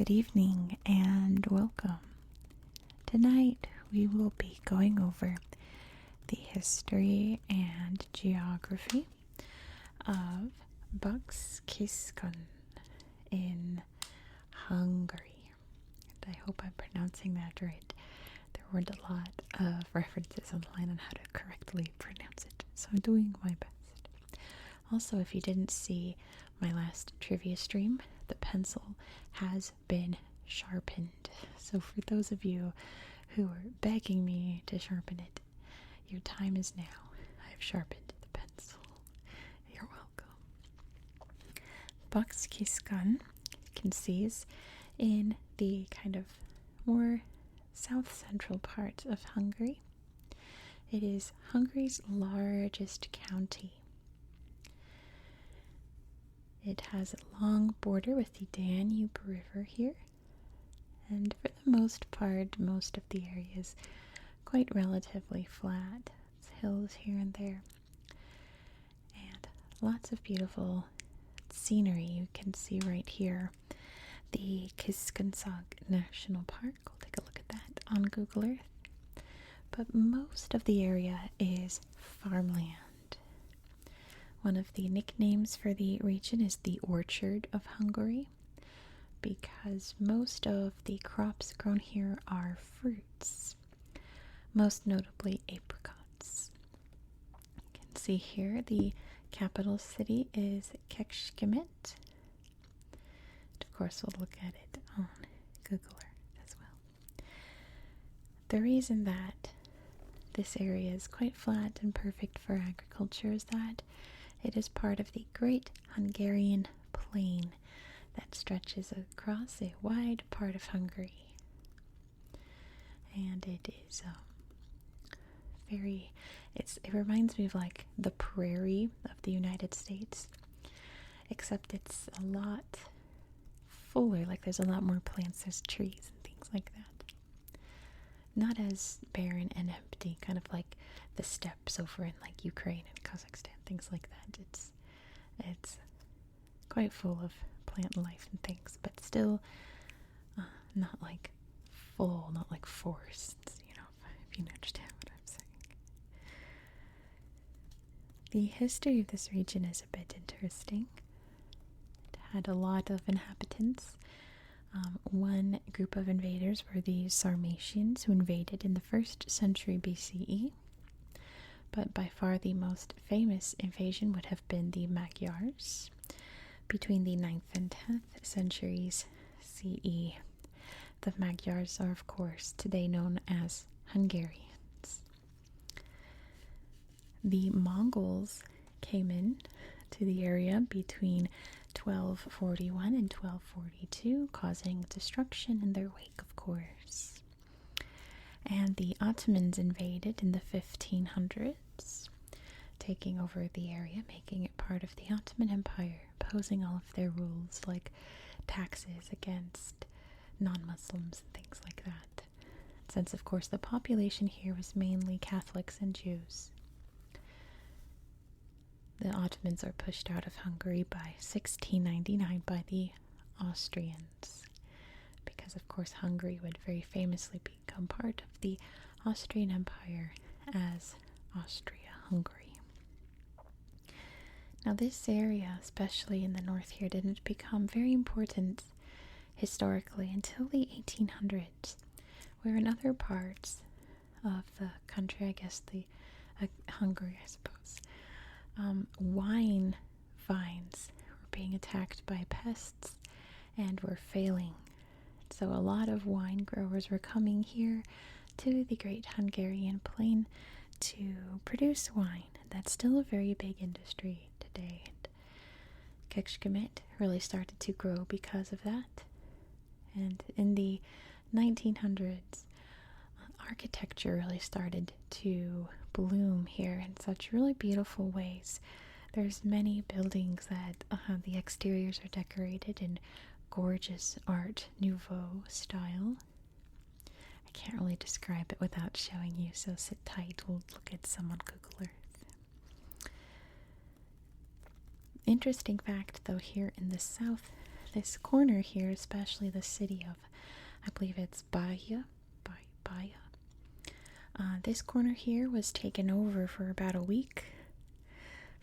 Good evening and welcome. Tonight we will be going over the history and geography of Bács-Kiskun in Hungary. And I hope I'm pronouncing that right. There weren't a lot of references online on how to correctly pronounce it, so I'm doing my best. Also, if you didn't see my last trivia stream, the pencil has been sharpened. So for those of you who are begging me to sharpen it, your time is now. I've sharpened the pencil. You're welcome. Bács-Kiskun, you can see, is in the kind of more south-central part of Hungary. It is Hungary's largest county. It has a long border with the Danube River here, and for the most part, most of the area is quite relatively flat. It's hills here and there, and lots of beautiful scenery. You can see right here the Kiskun National Park. We'll take a look at that on Google Earth. But most of the area is farmland. One of the nicknames for the region is the Orchard of Hungary, because most of the crops grown here are fruits, most notably apricots. You can see here the capital city is Kecskemét. Of course, we'll look at it on Google Earth as well. The reason that this area is quite flat and perfect for agriculture is that it is part of the Great Hungarian Plain that stretches across a wide part of Hungary. And it is it reminds me of like the prairie of the United States, except it's a lot fuller, like there's a lot more plants, there's trees and things like that. Not as barren and empty, kind of like the steppes over in like Ukraine and Kazakhstan, things like that. It's quite full of plant life and things, but still not like full, not like forests, if you understand what I'm saying. The history of this region is a bit interesting. It had a lot of inhabitants. One group of invaders were the Sarmatians, who invaded in the 1st century BCE. But by far the most famous invasion would have been the Magyars between the 9th and 10th centuries CE. The Magyars are, of course, today known as Hungarians. The Mongols came in to the area between 1241 and 1242, causing destruction in their wake, of course. And the Ottomans invaded in the 1500s, taking over the area, making it part of the Ottoman Empire, imposing all of their rules like taxes against non-Muslims and things like that. Since, of course, the population here was mainly Catholics and Jews. The Ottomans are pushed out of Hungary by 1699 by the Austrians, because of course Hungary would very famously become part of the Austrian Empire as Austria-Hungary. Now this area, especially in the north here, didn't become very important historically until the 1800s, where in other parts of the country, I guess Hungary, I suppose, wine vines were being attacked by pests and were failing. So a lot of wine growers were coming here to the Great Hungarian Plain to produce wine. That's still a very big industry today. And Kecskemét really started to grow because of that. And in the 1900s, architecture really started to bloom here in such really beautiful ways. There's many buildings that the exteriors are decorated in gorgeous Art Nouveau style. I can't really describe it without showing you, so sit tight. We'll look at some on Google Earth. Interesting fact, though, here in the south this corner here, especially the city of, I believe it's Bahia, Bahia. This corner here was taken over for about a week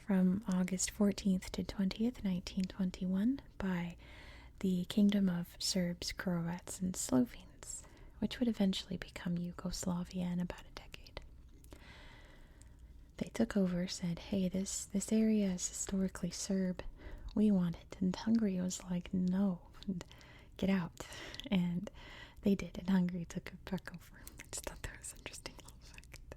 from August 14th to 20th, 1921 by the Kingdom of Serbs, Croats, and Slovenes, which would eventually become Yugoslavia in about a decade. They took over, said, hey, this area is historically Serb. We want it. And Hungary was like, no, get out. And they did, and Hungary took it back over. I just thought that was interesting little fact.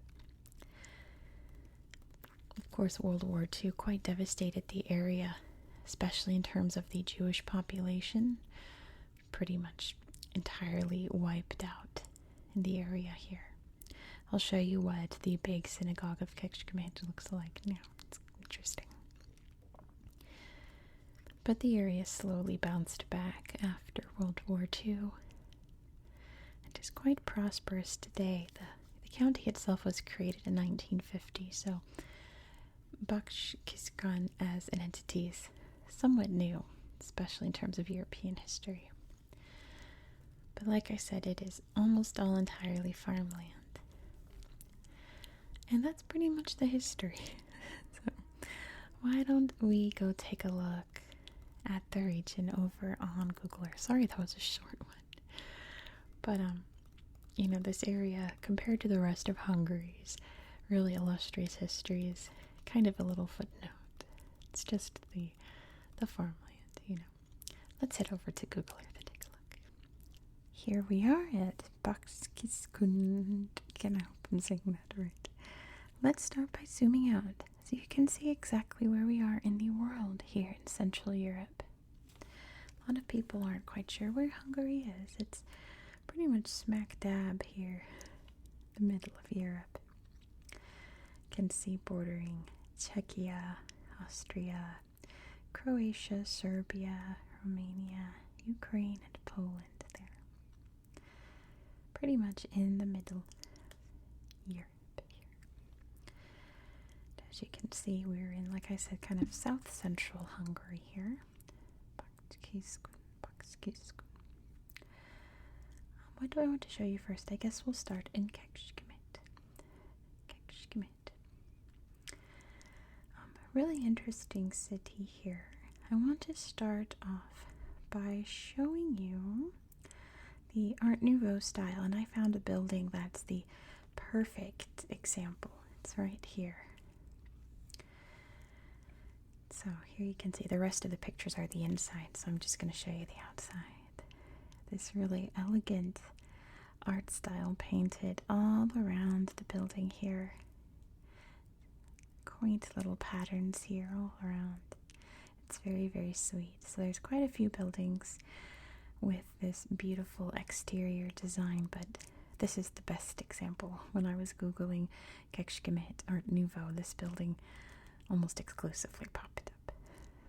Of course, World War II quite devastated the area, especially in terms of the Jewish population. Pretty much entirely wiped out in the area here. I'll show you what the big synagogue of Kecskemét looks like now. It's interesting. But the area slowly bounced back after World War II. It is quite prosperous today. The county itself was created in 1950, so Bács-Kiskun as an entity is somewhat new, especially in terms of European history. But like I said, it is almost all entirely farmland. And that's pretty much the history. So why don't we go take a look at the region over on Google Earth? Sorry, that was a short one. But, this area, compared to the rest of Hungary's really illustrious history, is kind of a little footnote. It's just the farmland, Let's head over to Google Earth and take a look. Here we are at Bács-Kiskun. Again, I hope I'm saying that right. Let's start by zooming out so you can see exactly where we are in the world here in Central Europe. A lot of people aren't quite sure where Hungary is. It's pretty much smack dab here, the middle of Europe. You can see bordering Czechia, Austria, Croatia, Serbia, Romania, Ukraine, and Poland there. Pretty much in the middle Europe here. As you can see, we're in, like I said, kind of south-central Hungary here. Bács-Kiskun. What do I want to show you first? I guess we'll start in Kecskemét. Really interesting city here. I want to start off by showing you the Art Nouveau style, and I found a building that's the perfect example. It's right here. So here you can see the rest of the pictures are the inside, so I'm just going to show you the outside. This really elegant art style painted all around the building here. Quaint little patterns here all around. It's very, very sweet. So there's quite a few buildings with this beautiful exterior design, but this is the best example. When I was Googling Kecskemét Art Nouveau, this building almost exclusively popped up.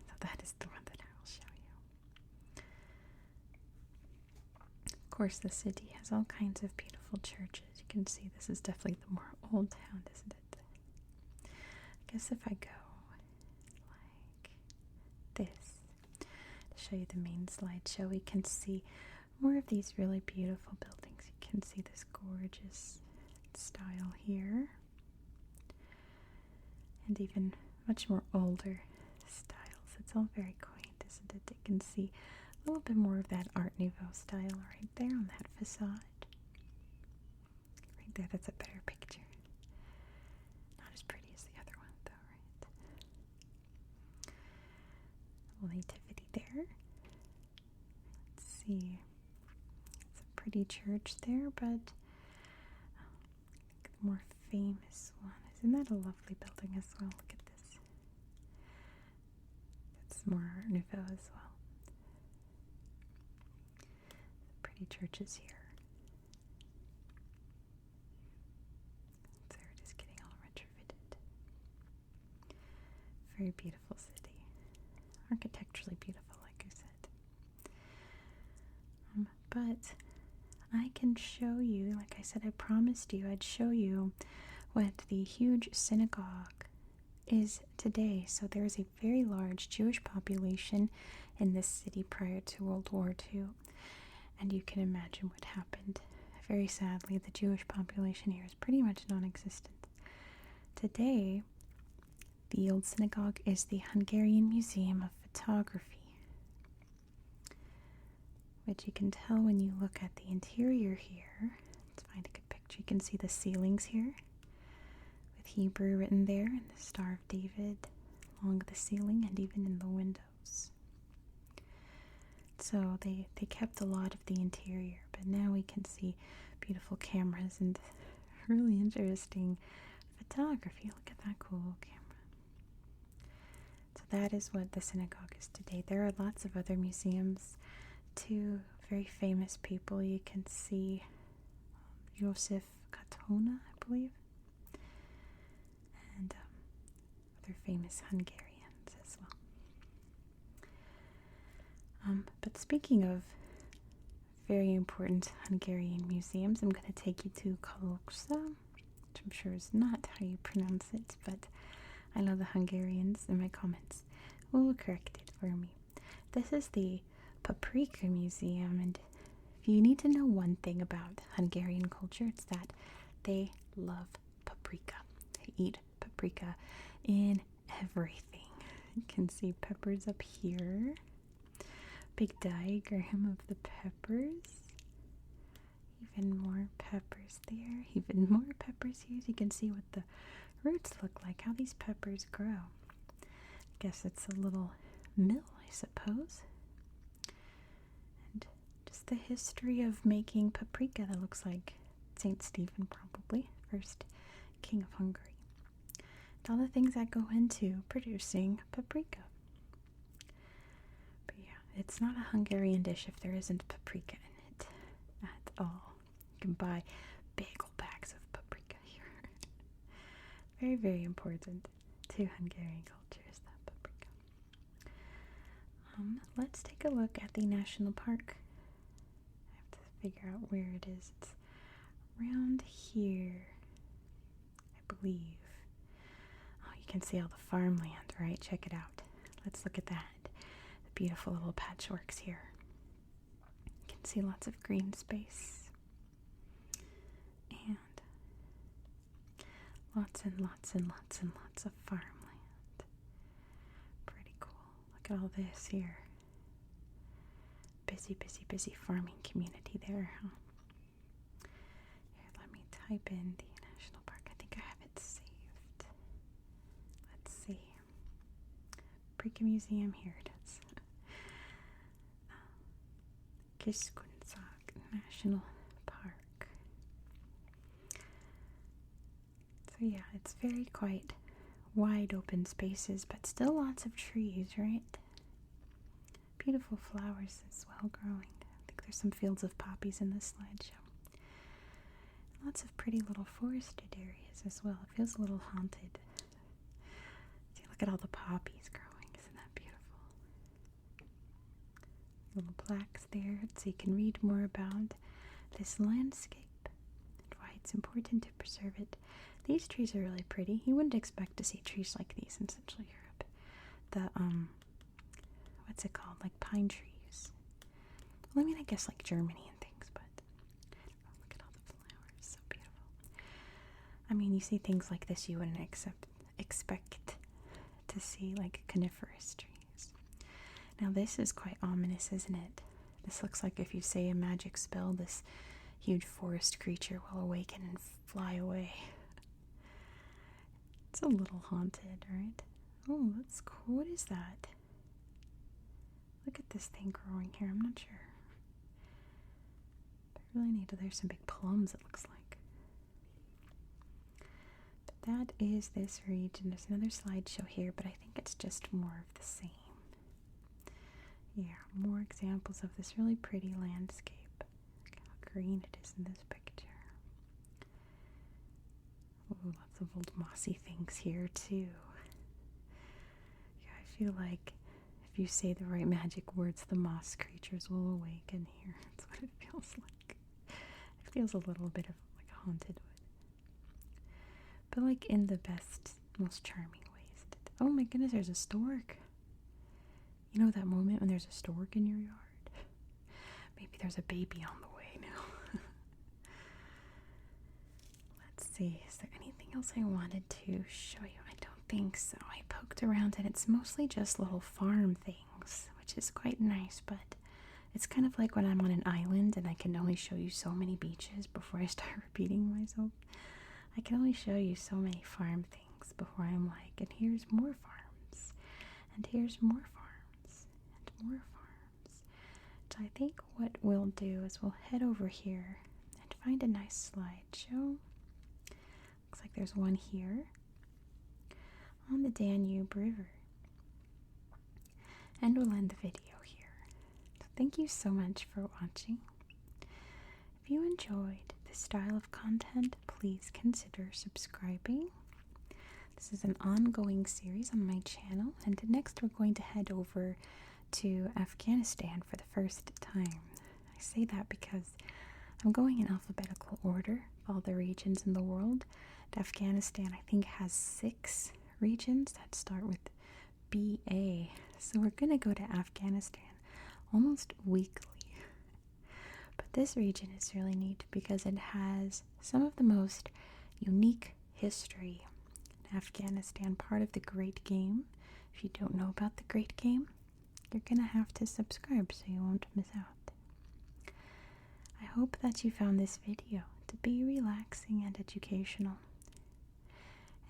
So that is the one that I will show you. Of course, the city has all kinds of beautiful churches. You can see this is definitely the more old town, isn't it? I guess if I go like this to show you the main slideshow, we can see more of these really beautiful buildings. You can see this gorgeous style here, and even much more older styles. It's all very quaint, isn't it? You can see a little bit more of that Art Nouveau style right there on that facade. Right there, that's a better picture. Not as pretty as the other one, though, right? A little nativity there. Let's see. It's a pretty church there, but the more famous one. Isn't that a lovely building as well? Look at this. That's more Art Nouveau as well. Pretty churches here. So it is getting all retrofitted. Very beautiful city. Architecturally beautiful, like I said. But I can show you, like I said, I promised you I'd show you what the huge synagogue is today. So there's a very large Jewish population in this city prior to World War II. And you can imagine what happened. Very sadly, the Jewish population here is pretty much non-existent. Today, the old synagogue is the Hungarian Museum of Photography, which you can tell when you look at the interior here. Let's find a good picture. You can see the ceilings here with Hebrew written there and the Star of David along the ceiling and even in the windows. So they kept a lot of the interior, but now we can see beautiful cameras and really interesting photography. Look at that cool camera. So that is what the synagogue is today. There are lots of other museums. Two very famous people. You can see Joseph Katona, I believe, and other famous Hungarians as well. But speaking of very important Hungarian museums, I'm going to take you to Kalocsa, which I'm sure is not how you pronounce it, but I know the Hungarians in my comments will correct it for me. This is the Paprika Museum, and if you need to know one thing about Hungarian culture, it's that they love paprika. They eat paprika in everything. You can see peppers up here. Big diagram of the peppers. Even more peppers there. Even more peppers here. So you can see what the roots look like, how these peppers grow. I guess it's a little mill, I suppose. And just the history of making paprika that looks like St. Stephen, probably, first king of Hungary. And all the things that go into producing paprika. It's not a Hungarian dish if there isn't paprika in it at all. You can buy big old bags of paprika here. Very, very important to Hungarian culture is that paprika. Let's take a look at the national park. I have to figure out where it is. It's around here, I believe. Oh, you can see all the farmland, right? Check it out. Let's look at that. Beautiful little patchworks here. You can see lots of green space and lots and lots and lots and lots of farmland. Pretty cool. Look at all this here. Busy, busy, busy farming community there, huh? Here, let me type in the national park. I think I have it saved. Let's see. Paprika Museum, here it is. Bács-Kiskun National Park. So yeah, it's very quite wide open spaces, but still lots of trees, right? Beautiful flowers as well growing. I think there's some fields of poppies in this slideshow. Lots of pretty little forested areas as well. It feels a little haunted. See, look at all the poppies growing. Isn't that beautiful? Little plaques there so you can read more about this landscape and why it's important to preserve it. These trees are really pretty. You wouldn't expect to see trees like these in Central Europe. The what's it called? Like pine trees. Well, I mean, I guess like Germany and things, but look at all the flowers. So beautiful. I mean, you see things like this you wouldn't expect to see, like coniferous trees. Now this is quite ominous, isn't it? This looks like if you say a magic spell, this huge forest creature will awaken and fly away. It's a little haunted, right? Oh, that's cool. What is that? Look at this thing growing here. I'm not sure. But I really need to. There's some big plums, it looks like. But that is this region. There's another slideshow here, but I think it's just more of the same. Yeah, more examples of this really pretty landscape. Look how green it is in this picture. Ooh, lots of old mossy things here too. Yeah, I feel like if you say the right magic words, the moss creatures will awaken here. That's what it feels like. It feels a little bit of like haunted wood. But like in the best, most charming ways. Oh my goodness, there's a stork. You know that moment when there's a stork in your yard? Maybe there's a baby on the way now. Let's see, is there anything else I wanted to show you? I don't think so. I poked around and it's mostly just little farm things, which is quite nice, but it's kind of like when I'm on an island and I can only show you so many beaches before I start repeating myself. I can only show you so many farm things before I'm like, and here's more farms, and here's more farms, and more farms. So I think what we'll do is we'll head over here and find a nice slideshow. Looks like there's one here on the Danube River. And we'll end the video here. So thank you so much for watching. If you enjoyed this style of content, please consider subscribing. This is an ongoing series on my channel, and next we're going to head over to Afghanistan for the first time. I say that because I'm going in alphabetical order of all the regions in the world. And Afghanistan, I think, has 6 regions that start with BA. So we're going to go to Afghanistan almost weekly. But this region is really neat because it has some of the most unique history in Afghanistan, part of the Great Game. If you don't know about the Great Game, you're going to have to subscribe so you won't miss out. I hope that you found this video to be relaxing and educational.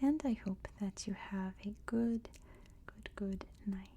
And I hope that you have a good night.